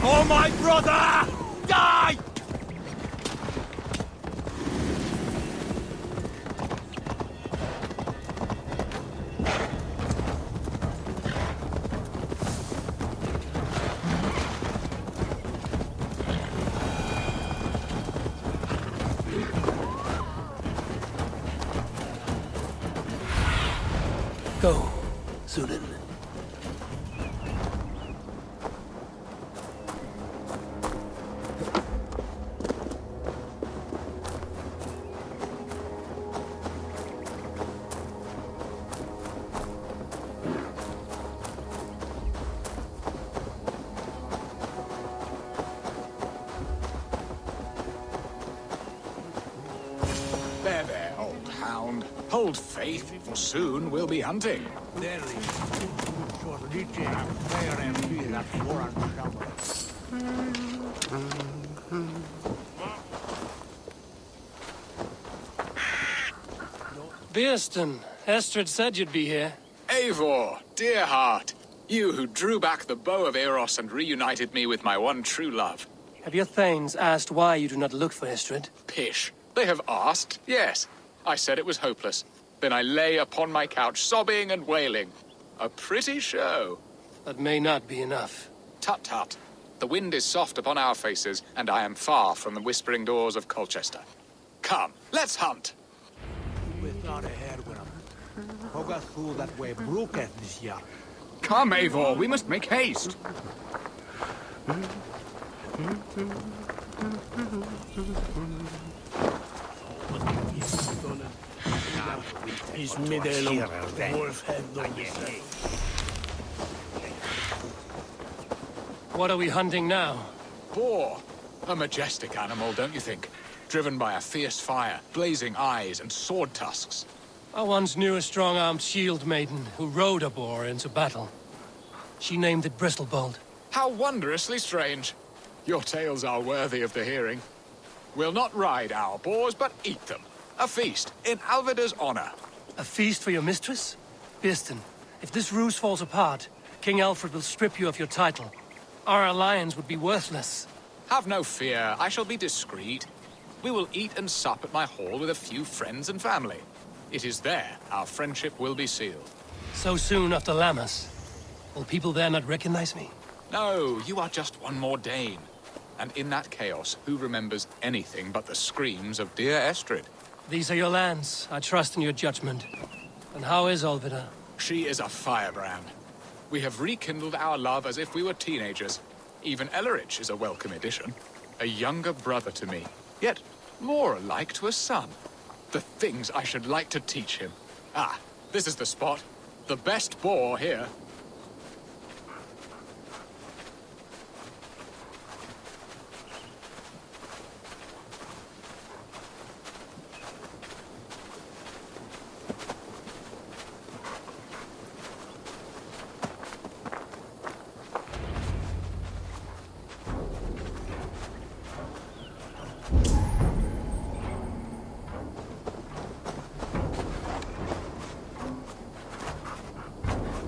Oh, my brother! Die! Go, Zulin. There, old hound. Hold faith, for soon we'll be hunting. Beerston, Estrid said you'd be here. Eivor, dear heart, you who drew back the bow of Eros and reunited me with my one true love. Have your thanes asked why you do not look for Estrid? Pish. They have asked, yes. I said it was hopeless. Then I lay upon my couch, sobbing and wailing. A pretty show. That may not be enough. Tut-tut. The wind is soft upon our faces, and I am far from the whispering doors of Colchester. Come, let's hunt. Come, Eivor, we must make haste. What are we hunting now? Boar. A majestic animal, don't you think? Driven by a fierce fire, blazing eyes, and sword tusks. I once knew a strong-armed shield maiden who rode a boar into battle. She named it Bristlebolt. How wondrously strange. Your tales are worthy of the hearing. We'll not ride our boars, but eat them. A feast, in Alvida's honor. A feast for your mistress? Beerston, if this ruse falls apart, King Alfred will strip you of your title. Our alliance would be worthless. Have no fear, I shall be discreet. We will eat and sup at my hall with a few friends and family. It is there our friendship will be sealed. So soon after Lammas. Will people there not recognize me? No, you are just one more Dane. And in that chaos, who remembers anything but the screams of dear Estrid? These are your lands. I trust in your judgment. And how is Olvida? She is a firebrand. We have rekindled our love as if we were teenagers. Even Ellerich is a welcome addition. A younger brother to me, yet more alike to a son. The things I should like to teach him. Ah, this is the spot. The best boar here.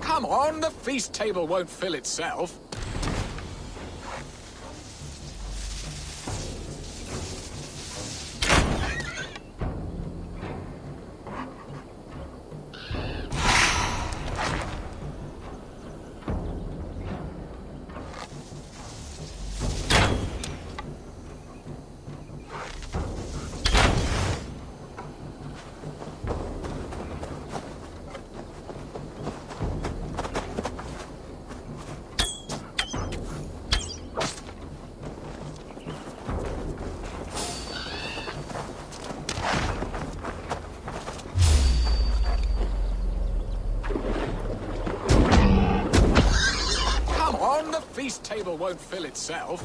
Come on, the feast table won't fill itself. Feast table won't fill itself.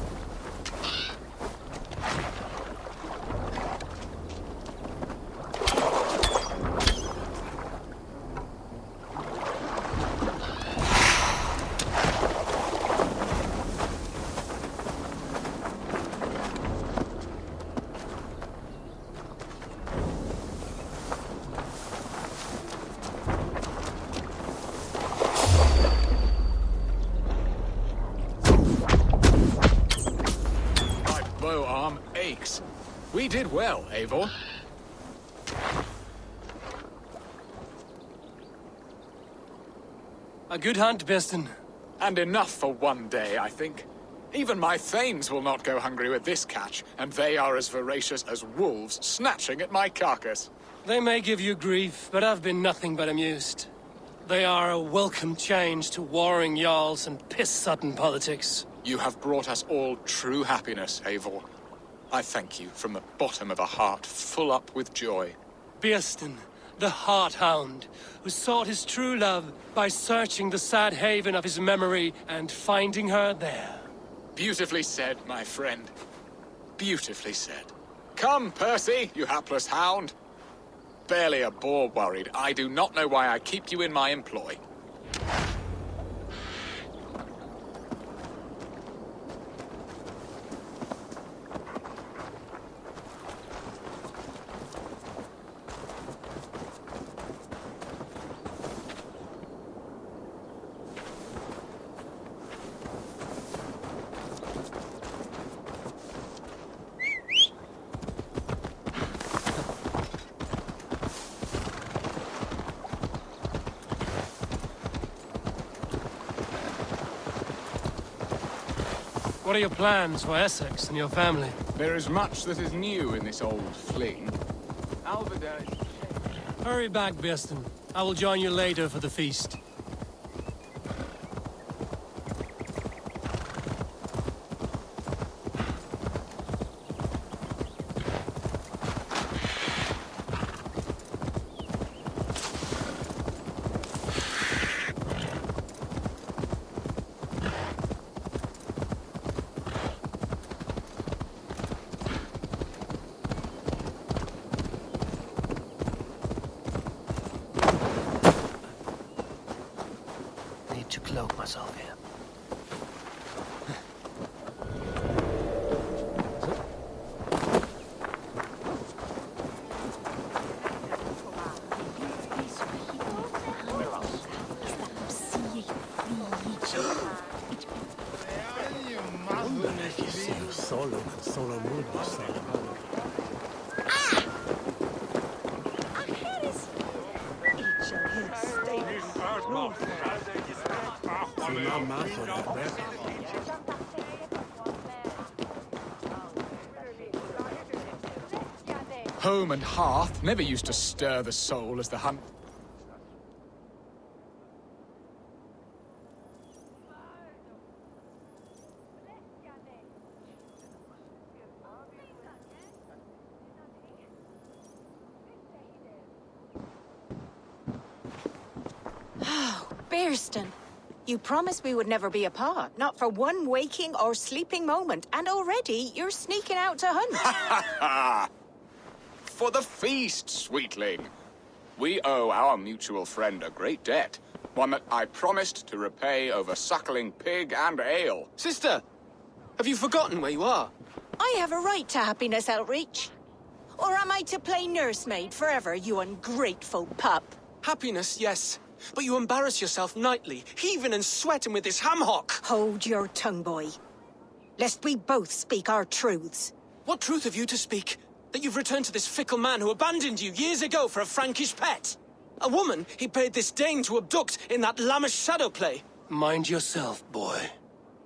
We did well, Eivor. A good hunt, Birston. And enough for one day, I think. Even my thanes will not go hungry with this catch, and they are as voracious as wolves snatching at my carcass. They may give you grief, but I've been nothing but amused. They are a welcome change to warring jarls and piss-sodden politics. You have brought us all true happiness, Eivor. I thank you from the bottom of a heart full up with joy. Birston, the Heart-Hound, who sought his true love by searching the sad haven of his memory and finding her there. Beautifully said, my friend. Beautifully said. Come, Percy, you hapless hound. Barely a boar worried. I do not know why I keep you in my employ. What are your plans for Essex and your family? There is much that is new in this old fling. Alvida is... Hurry back, Birston. I will join you later for the feast. To cloak myself here. Home and hearth never used to stir the soul as the hunt. Birston, you promised we would never be apart, not for one waking or sleeping moment, and already you're sneaking out to hunt. For the feast, sweetling. We owe our mutual friend a great debt, one that I promised to repay over suckling pig and ale. Sister, have you forgotten where you are? I have a right to happiness, Outreach. Or am I to play nursemaid forever, you ungrateful pup? Happiness, yes. But you embarrass yourself nightly, heaving and sweating with this ham-hock. Hold your tongue, boy. Lest we both speak our truths. What truth have you to speak? That you've returned to this fickle man who abandoned you years ago for a Frankish pet? A woman he paid this Dane to abduct in that lammish shadow play? Mind yourself, boy.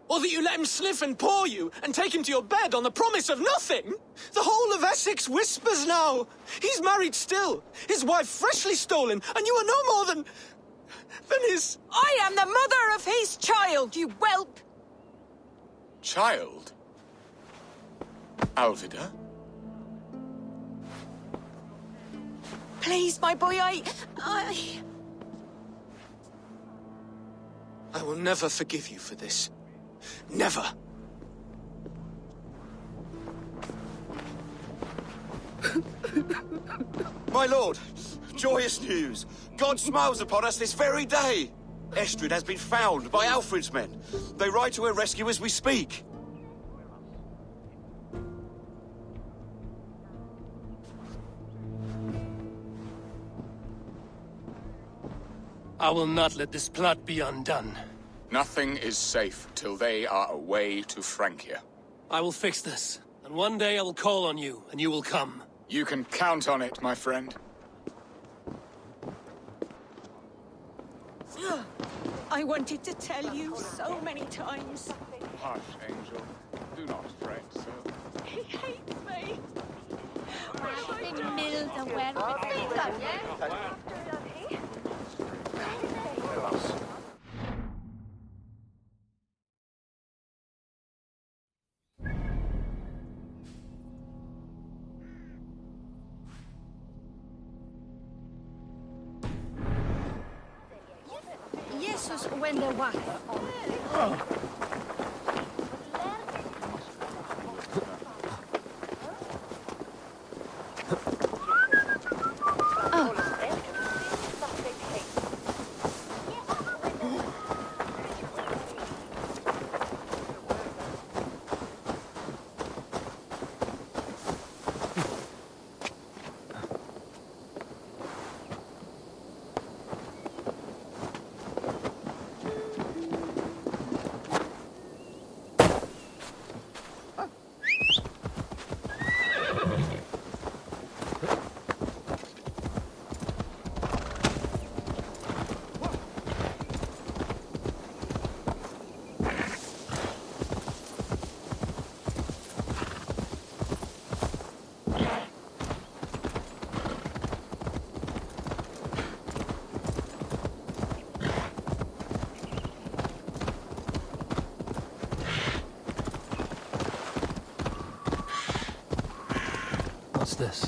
Or that you let him sniff and paw you and take him to your bed on the promise of nothing? The whole of Essex whispers now. He's married still, his wife freshly stolen, and you are no more than his... I am the mother of his child, you whelp! Child? Alvida? Please, my boy, I will never forgive you for this. Never. My lord, joyous news. God smiles upon us this very day. Estrid has been found by Alfred's men. They ride to her rescue as we speak. I will not let this plot be undone. Nothing is safe till they are away to Francia. I will fix this, And one day I will call on you, and you will come. You can count on it, my friend. I wanted to tell you so many times. Hush, Angel. Do not fret so. He hates me. Jesus, when they're walking. What's this?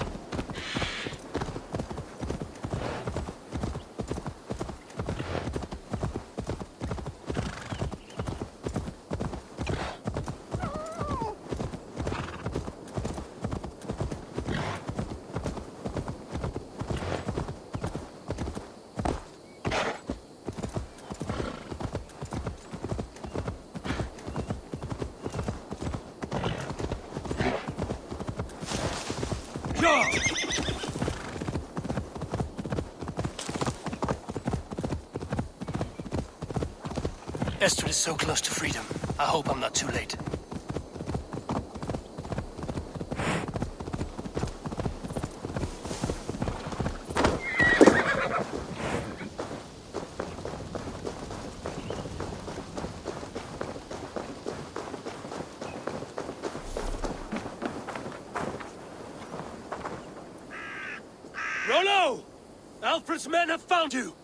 Estrid is so close to freedom. I hope I'm not too late. Rollo! Alfred's men have found you!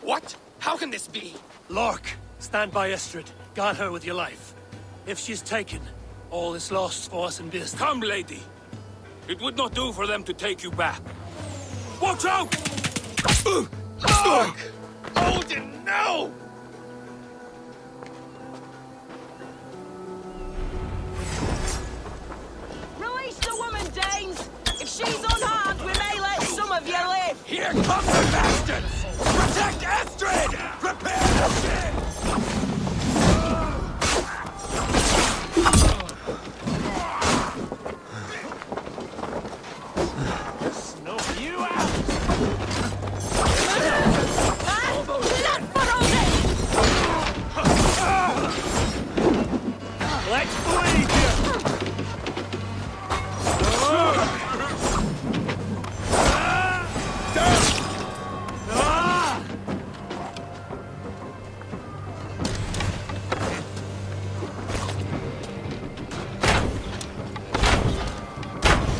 What? How can this be? Lork, stand by Estrid. Guard her with your life. If she's taken, all is lost for us in Bearston. Come, lady. It would not do for them to take you back. Watch out! Odin, no! Release the woman, Danes! If she's unharmed, we may let some of you live! Here come the bastards! Protect Astrid! Prepare the ship! Snuff you out! Let's bleed you!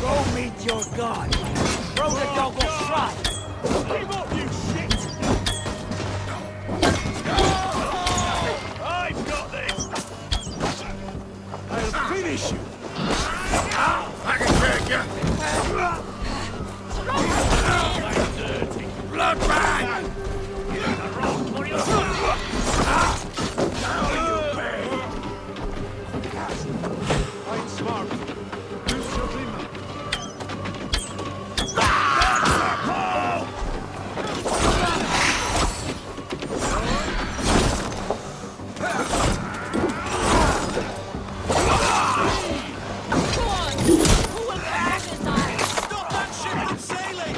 Go meet your god! Throw the dog will try! Give up, you shit! I've got this! I'll finish you! I can take you! Blood bag! Now you pay! I'm smart. Use your glimmer. Stop that ship from sailing!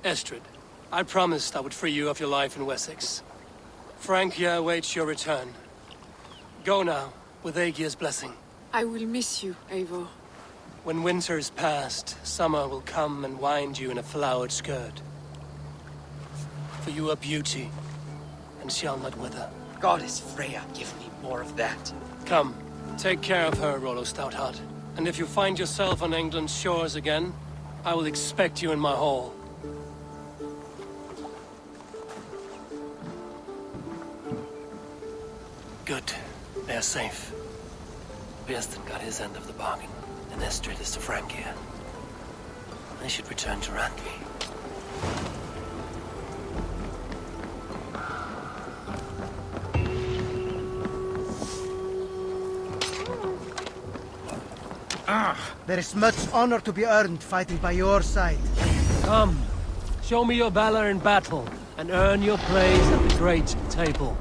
Estrid, I promised I would free you of your life in Wessex. Francia awaits your return. Go now, with Aegir's blessing. I will miss you, Eivor. When winter is past, summer will come and wind you in a flowered skirt. For you are beauty, and shall not wither. Goddess Freya, give me more of that. Come, take care of her, Rollo Stoutheart. And if you find yourself on England's shores again, I will expect you in my hall. Good. They're safe. Birston got his end of the bargain, and Estrid is to Francia. I should return to Randvi. There is much honor to be earned fighting by your side. Come, show me your valor in battle, and earn your place at the great table.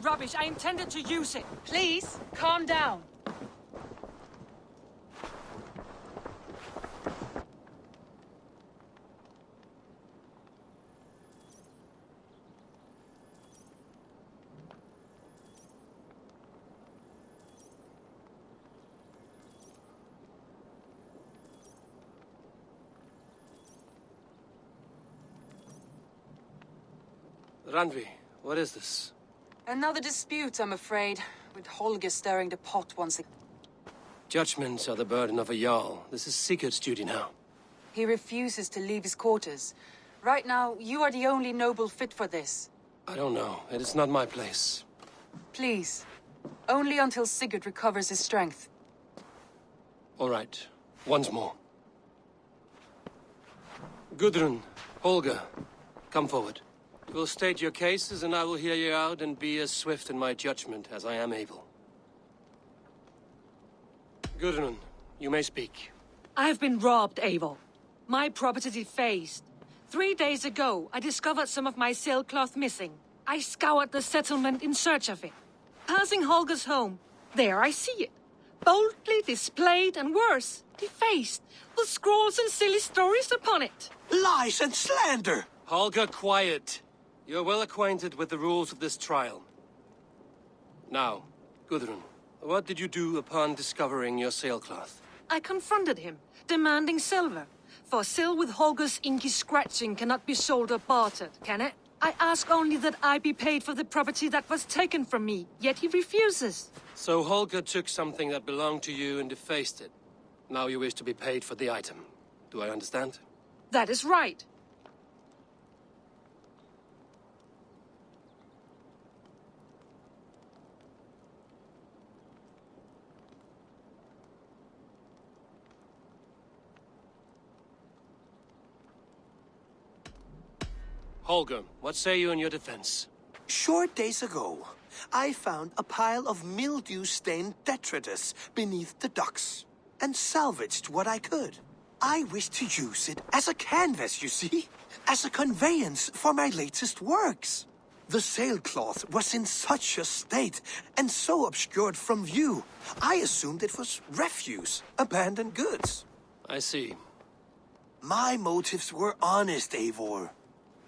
Rubbish. I intended to use it. Please, calm down. Randvi, what is this? Another dispute, I'm afraid, with Holger stirring the pot once again. Judgments are the burden of a Jarl. This is Sigurd's duty now. He refuses to leave his quarters. Right now, you are the only noble fit for this. I don't know. It is not my place. Please. Only until Sigurd recovers his strength. All right. Once more. Gudrun, Holger, come forward. You will state your cases, and I will hear you out and be as swift in my judgment as I am able. Gudrun, you may speak. I have been robbed, Eivor. My property defaced. 3 days ago, I discovered some of my sailcloth missing. I scoured the settlement in search of it. Passing Holger's home, there I see it. Boldly displayed and worse, defaced, with scrolls and silly stories upon it. Lies and slander! Holger, quiet. You're well acquainted with the rules of this trial. Now, Gudrun, what did you do upon discovering your sailcloth? I confronted him, demanding silver. For sil with Holger's inky scratching cannot be sold or bartered, can it? I ask only that I be paid for the property that was taken from me, yet he refuses. So Holger took something that belonged to you and defaced it. Now you wish to be paid for the item. Do I understand? That is right. Holger, what say you in your defense? Short days ago, I found a pile of mildew-stained detritus beneath the docks, and salvaged what I could. I wish to use it as a canvas, you see? As a conveyance for my latest works. The sailcloth was in such a state, and so obscured from view, I assumed it was refuse, abandoned goods. I see. My motives were honest, Eivor.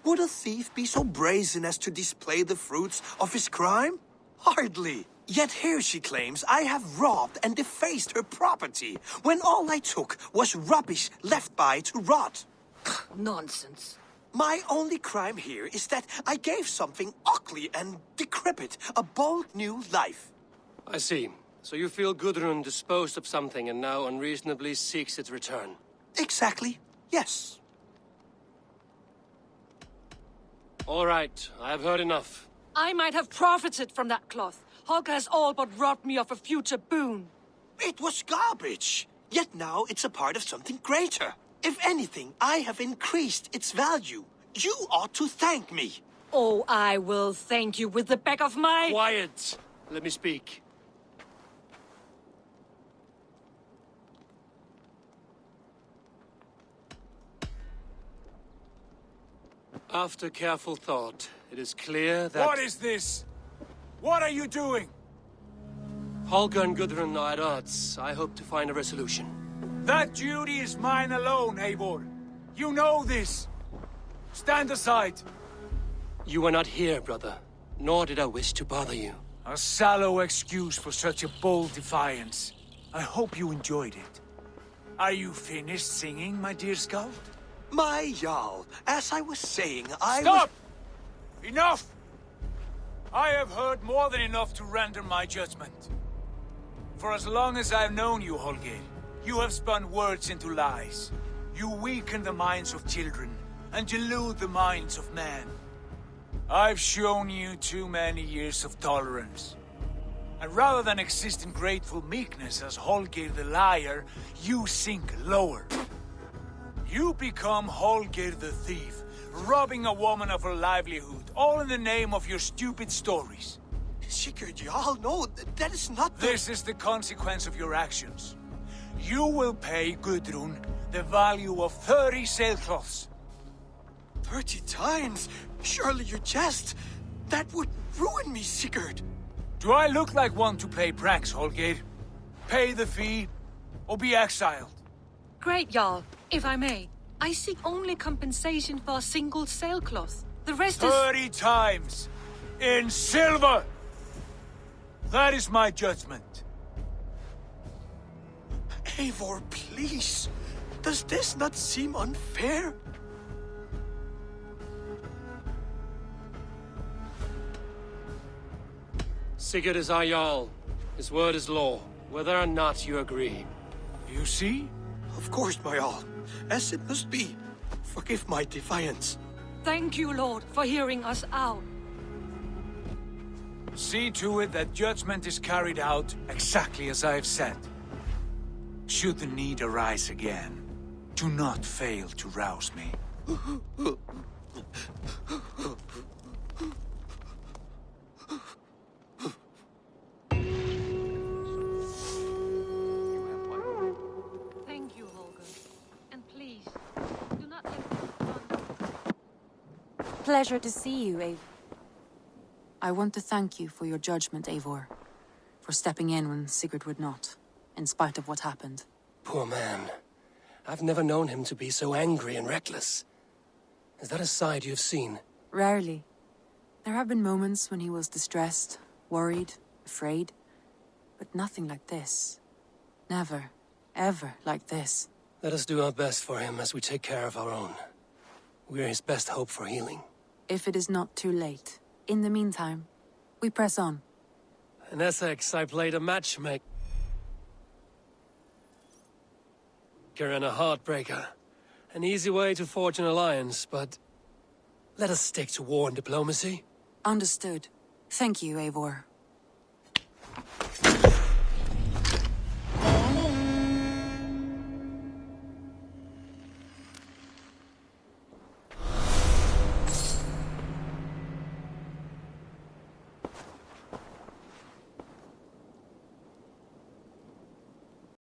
Would a thief be so brazen as to display the fruits of his crime? Hardly. Yet here she claims I have robbed and defaced her property, when all I took was rubbish left by to rot. Nonsense. My only crime here is that I gave something ugly and decrepit a bold new life. I see. So you feel Gudrun disposed of something and now unreasonably seeks its return? Exactly, yes. All right, I have heard enough. I might have profited from that cloth. Holger has all but robbed me of a future boon. It was garbage. Yet now it's a part of something greater. If anything, I have increased its value. You ought to thank me. Oh, I will thank you with the back of my... Quiet! Let me speak. After careful thought, it is clear that... What is this? What are you doing? Holger and Gudrun are at odds. I hope to find a resolution. That duty is mine alone, Eivor. You know this. Stand aside. You were not here, brother. Nor did I wish to bother you. A sallow excuse for such a bold defiance. I hope you enjoyed it. Are you finished singing, my dear scout? My Jarl, as I was saying, Stop! Enough! I have heard more than enough to render my judgment. For as long as I've known you, Holger, you have spun words into lies. You weaken the minds of children, and delude the minds of men. I've shown you too many years of tolerance. And rather than exist in grateful meekness as Holger the liar, you sink lower. You become Holger the thief, robbing a woman of her livelihood, all in the name of your stupid stories. Sigurd, Jarl, no, that is not the... This is the consequence of your actions. You will pay Gudrun the value of 30 sailcloths. 30 times? Surely you jest. That would ruin me, Sigurd. Do I look like one to play pranks, Holger? Pay the fee, or be exiled. Great, Jarl. If I may, I seek only compensation for a single sailcloth. The rest is... 30 times! In silver! That is my judgment. Eivor, please. Does this not seem unfair? Sigurd is our Jarl. His word is law, whether or not you agree. You see? Of course, my Jarl. As it must be. Forgive my defiance. Thank you, Lord, for hearing us out. See to it that judgment is carried out exactly as I have said. Should the need arise again, do not fail to rouse me. Thank you, Holger. And please, do not let this run. Pleasure to see you, Eivor. I want to thank you for your judgment, Eivor. For stepping in when Sigurd would not, in spite of what happened. Poor man. I've never known him to be so angry and reckless. Is that a side you've seen? Rarely. There have been moments when he was distressed, worried, afraid. But nothing like this. Never, ever like this. Let us do our best for him as we take care of our own. We're his best hope for healing. If it is not too late. In the meantime, we press on. In Essex, I played a matchmaker and a heartbreaker. An easy way to forge an alliance, but let us stick to war and diplomacy. Understood. Thank you, Eivor.